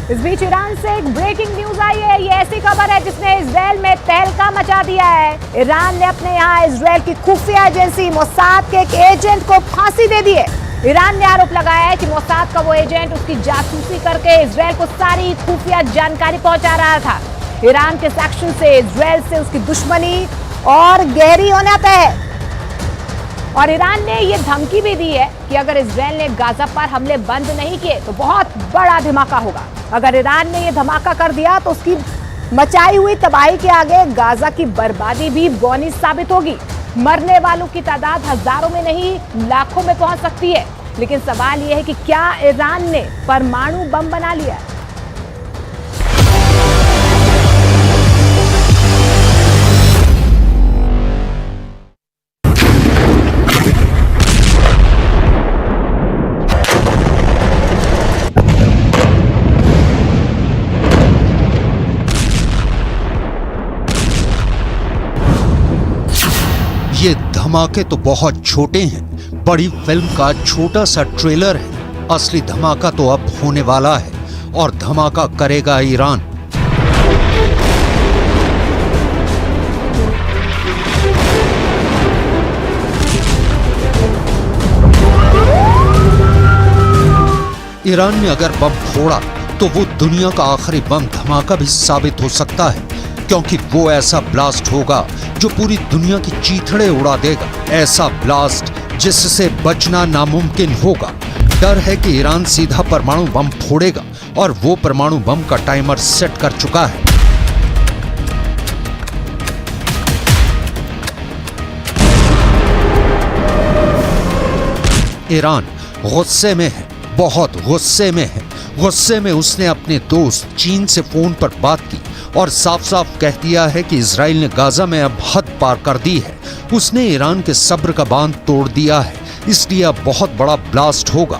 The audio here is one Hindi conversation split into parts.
इस बीच ईरान से एक ब्रेकिंग न्यूज आई है। ये ऐसी खबर है जिसने इजराइल में तहलका मचा दिया है। ईरान ने अपने यहाँ इजराइल की खुफिया एजेंसी मोसाद के एक एजेंट को फांसी दे दी है। ईरान ने आरोप लगाया है कि मोसाद का वो एजेंट उसकी जासूसी करके इजराइल को सारी खुफिया जानकारी पहुंचा रहा था। ईरान के सेक्शन से इजराइल से उसकी दुश्मनी और गहरी होना तय है और ईरान ने यह धमकी भी दी है कि अगर इजराइल ने गाजा पर हमले बंद नहीं किए तो बहुत बड़ा धमाका होगा। अगर ईरान ने यह धमाका कर दिया तो उसकी मचाई हुई तबाही के आगे गाजा की बर्बादी भी बौनी साबित होगी। मरने वालों की तादाद हजारों में नहीं लाखों में पहुंच सकती है। लेकिन सवाल यह है कि क्या ईरान ने परमाणु बम बना लिया है? ये धमाके तो बहुत छोटे हैं, बड़ी फिल्म का छोटा सा ट्रेलर है। असली धमाका तो अब होने वाला है और धमाका करेगा ईरान। ईरान ने अगर बम फोड़ा तो वो दुनिया का आखिरी बम धमाका भी साबित हो सकता है, क्योंकि वो ऐसा ब्लास्ट होगा जो पूरी दुनिया की चीथड़े उड़ा देगा। ऐसा ब्लास्ट जिससे बचना नामुमकिन होगा। डर है कि ईरान सीधा परमाणु बम फोड़ेगा और वो परमाणु बम का टाइमर सेट कर चुका है। ईरान गुस्से में है, बहुत गुस्से में है। गुस्से में उसने अपने दोस्त चीन से फोन पर बात की और साफ साफ कह दिया है कि इजराइल ने गाजा में अब हद पार कर दी है। उसने ईरान के सब्र का बांध तोड़ दिया है, इसलिए अब बहुत बड़ा ब्लास्ट होगा।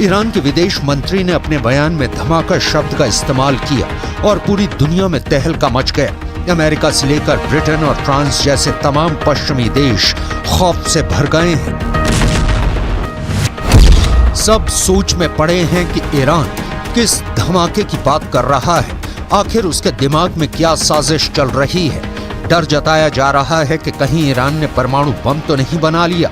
ईरान के विदेश मंत्री ने अपने बयान में धमाका शब्द का इस्तेमाल किया और पूरी दुनिया में तहलका मच गया। अमेरिका से लेकर ब्रिटेन और फ्रांस जैसे तमाम पश्चिमी देश खौफ से भर गए हैं। सब सोच में पड़े हैं कि ईरान किस धमाके की बात कर रहा है, आखिर उसके दिमाग में क्या साजिश चल रही है। डर जताया जा रहा है कि कहीं ईरान ने परमाणु बम तो नहीं बना लिया।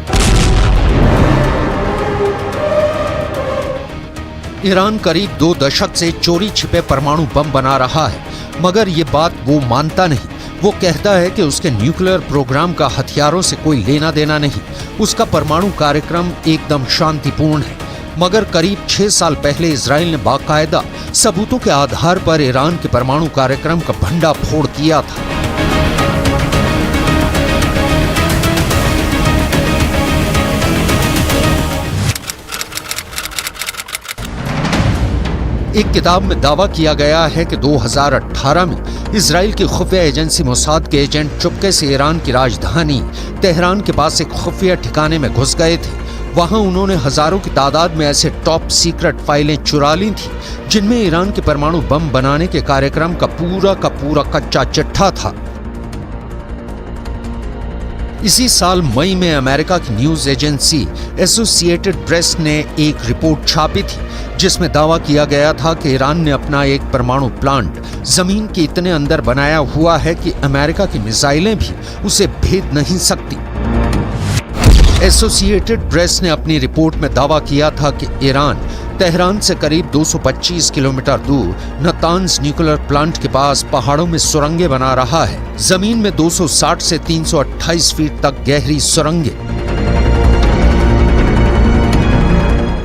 ईरान करीब 2 दशक से चोरी छिपे परमाणु बम बना रहा है, मगर ये बात वो मानता नहीं। वो कहता है कि उसके न्यूक्लियर प्रोग्राम का हथियारों से कोई लेना देना नहीं, उसका परमाणु कार्यक्रम एकदम शांतिपूर्ण है। मगर करीब 6 साल पहले इजराइल ने बाकायदा सबूतों के आधार पर ईरान के परमाणु कार्यक्रम का भंडा फोड़ दिया था। एक किताब में दावा किया गया है कि 2018 में इजराइल की खुफिया एजेंसी मोसाद के एजेंट चुपके से ईरान की राजधानी तेहरान के पास एक खुफिया ठिकाने में घुस गए थे। वहां उन्होंने हजारों की तादाद में ऐसे टॉप सीक्रेट फाइलें चुरा ली थी जिनमें ईरान के परमाणु बम बनाने के कार्यक्रम का पूरा कच्चा चिट्ठा था। इसी साल मई में अमेरिका की न्यूज एजेंसी एसोसिएटेड प्रेस ने एक रिपोर्ट छापी थी जिसमें दावा किया गया था कि ईरान ने अपना एक परमाणु प्लांट जमीन के इतने अंदर बनाया हुआ है कि अमेरिका की मिसाइलें भी उसे भेद नहीं सकती। एसोसिएटेड प्रेस ने अपनी रिपोर्ट में दावा किया था कि ईरान तेहरान से करीब 225 किलोमीटर दूर नतांज न्यूक्लियर प्लांट के पास पहाड़ों में सुरंगें बना रहा है। जमीन में 260 से 328 फीट तक गहरी सुरंगें।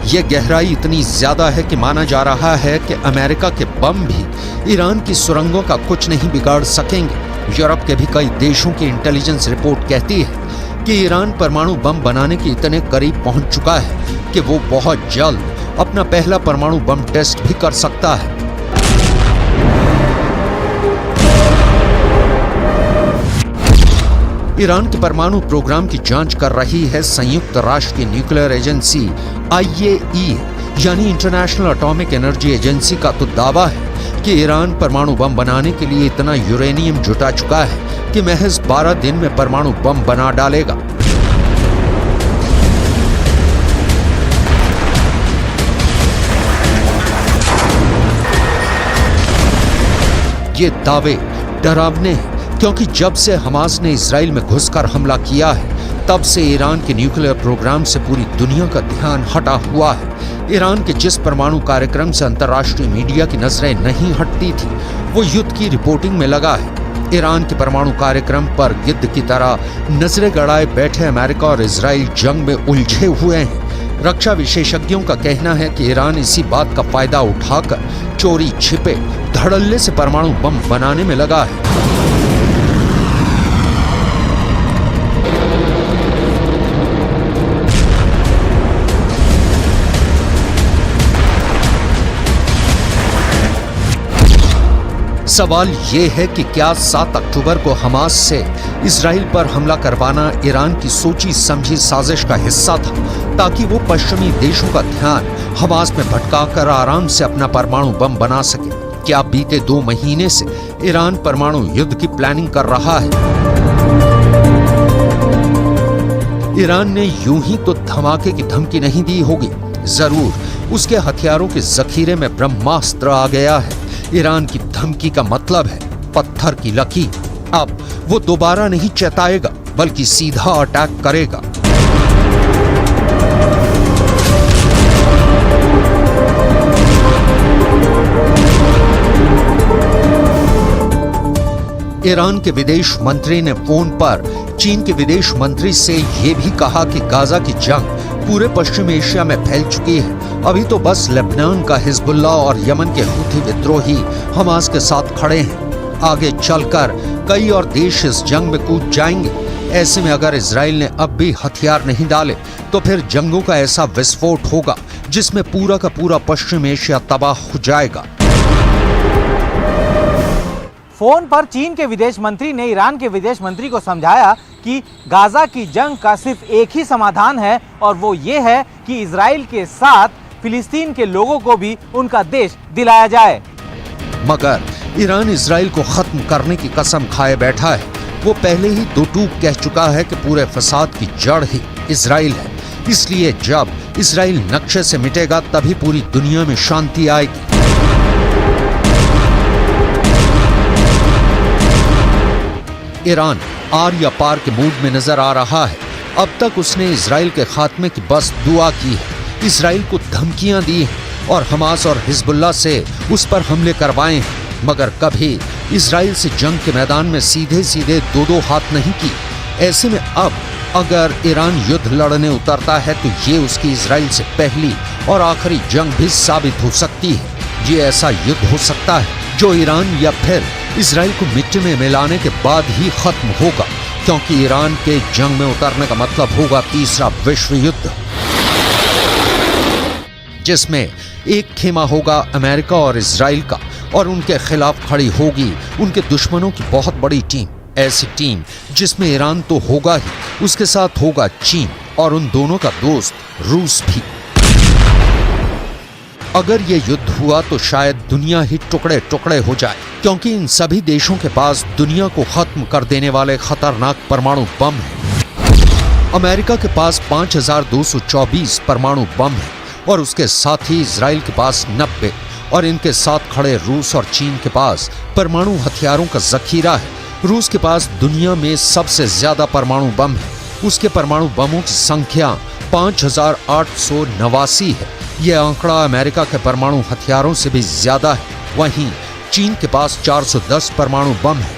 ये गहराई इतनी ज्यादा है कि माना जा रहा है कि अमेरिका के बम भी ईरान की सुरंगों का कुछ नहीं बिगाड़ सकेंगे। यूरोप के भी कई देशों की इंटेलिजेंस रिपोर्ट कहती है कि ईरान परमाणु बम बनाने के इतने करीब पहुंच चुका है कि वो बहुत जल्द अपना पहला परमाणु बम टेस्ट भी कर सकता है। ईरान के परमाणु प्रोग्राम की जांच कर रही है संयुक्त राष्ट्र की न्यूक्लियर एजेंसी IAEA यानी इंटरनेशनल एटॉमिक एनर्जी एजेंसी का तो दावा है कि ईरान परमाणु बम बनाने के लिए इतना यूरेनियम जुटा चुका है कि महज 12 दिन में परमाणु बम बना डालेगा। ये दावे डरावने हैं क्योंकि जब से हमास ने इजराइल में घुसकर हमला किया है तब से ईरान के न्यूक्लियर प्रोग्राम से पूरी दुनिया का ध्यान हटा हुआ है। ईरान के जिस परमाणु कार्यक्रम से अंतर्राष्ट्रीय मीडिया की नजरें नहीं हटती थी वो युद्ध की रिपोर्टिंग में लगा है। ईरान के परमाणु कार्यक्रम पर गिद्ध की तरह नजरें गड़ाए बैठे अमेरिका और इजराइल जंग में उलझे हुए हैं। रक्षा विशेषज्ञों का कहना है कि ईरान इसी बात का फायदा उठाकर चोरी छिपे धड़ल्ले से परमाणु बम बनाने में लगा है। सवाल ये है कि क्या 7 अक्टूबर को हमास से इजराइल पर हमला करवाना ईरान की सोची समझी साजिश का हिस्सा था ताकि वो पश्चिमी देशों का ध्यान हमास में भटकाकर आराम से अपना परमाणु बम बना सके। क्या बीते 2 महीने से ईरान परमाणु युद्ध की प्लानिंग कर रहा है? ईरान ने यूं ही तो धमाके की धमकी नहीं दी होगी, जरूर उसके हथियारों के जखीरे में ब्रह्मास्त्र आ गया है। ईरान की धमकी का मतलब है पत्थर की लकीर। अब वो दोबारा नहीं चेताएगा बल्कि सीधा अटैक करेगा। ईरान के विदेश मंत्री ने फोन पर चीन के विदेश मंत्री से यह भी कहा कि गाजा की जंग पूरे पश्चिम एशिया में फैल चुकी है। अभी तो बस लेबनान का हिजबुल्लाह और यमन के हूथी विद्रोही हमास के साथ खड़े हैं। आगे चलकर कई और देश इस जंग में कूद जाएंगे। ऐसे में अगर इजराइल ने अब भी हथियार नहीं डाले तो फिर जंगों का ऐसा विस्फोट होगा जिसमें पूरा का पूरा पश्चिम एशिया तबाह हो जाएगा। फोन पर चीन के विदेश मंत्री ने ईरान के विदेश मंत्री को समझाया कि गाजा की जंग का सिर्फ एक ही समाधान है और वो ये है कि इजराइल के साथ फिलिस्तीन के लोगों को भी उनका देश दिलाया जाए। मगर ईरान इजराइल को खत्म करने की कसम खाए बैठा है। वो पहले ही दो टूक कह चुका है कि पूरे फसाद की जड़ ही इजराइल है। इसलिए जब इजराइल नक्शे से मिटेगा तभी पूरी दुनिया में शांति आएगी। ईरान आर या पार के मूड में नजर आ रहा है। अब तक उसने इजराइल के खात्मे की बस दुआ की है, इजराइल को धमकियां दी हैं और हमास और हिजबुल्लाह से उस पर हमले करवाए हैं, मगर कभी इजराइल से जंग के मैदान में सीधे सीधे दो हाथ नहीं की। ऐसे में अब अगर ईरान युद्ध लड़ने उतरता है तो ये उसकी इजराइल से पहली और आखिरी जंग भी साबित हो सकती है। ये ऐसा युद्ध हो सकता है जो ईरान या फिर इजराइल को मिट्टी में मिलाने के बाद ही खत्म होगा, क्योंकि ईरान के जंग में उतरने का मतलब होगा तीसरा विश्व युद्ध, जिसमें एक खेमा होगा अमेरिका और इजराइल का और उनके खिलाफ खड़ी होगी उनके दुश्मनों की बहुत बड़ी टीम। ऐसी टीम जिसमें ईरान तो होगा ही, उसके साथ होगा चीन और उन दोनों का दोस्त रूस भी। अगर ये युद्ध हुआ तो शायद दुनिया ही टुकड़े टुकड़े हो जाए, क्योंकि इन सभी देशों के पास दुनिया को खत्म कर देने वाले खतरनाक परमाणु बम हैं। अमेरिका के पास 5224 परमाणु बम है और उसके साथ ही इजराइल के पास 90 और इनके साथ खड़े रूस और चीन के पास परमाणु हथियारों का जखीरा है। रूस के पास दुनिया में सबसे ज्यादा परमाणु बम है। उसके परमाणु बमों की संख्या 5889 है। यह आंकड़ा अमेरिका के परमाणु हथियारों से भी ज्यादा है। वहीं चीन के पास 410 परमाणु बम है।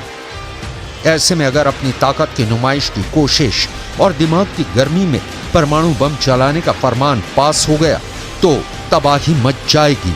ऐसे में अगर अपनी ताकत की नुमाइश की कोशिश और दिमाग की गर्मी में परमाणु बम चलाने का फरमान पास हो गया तो तबाही मच जाएगी।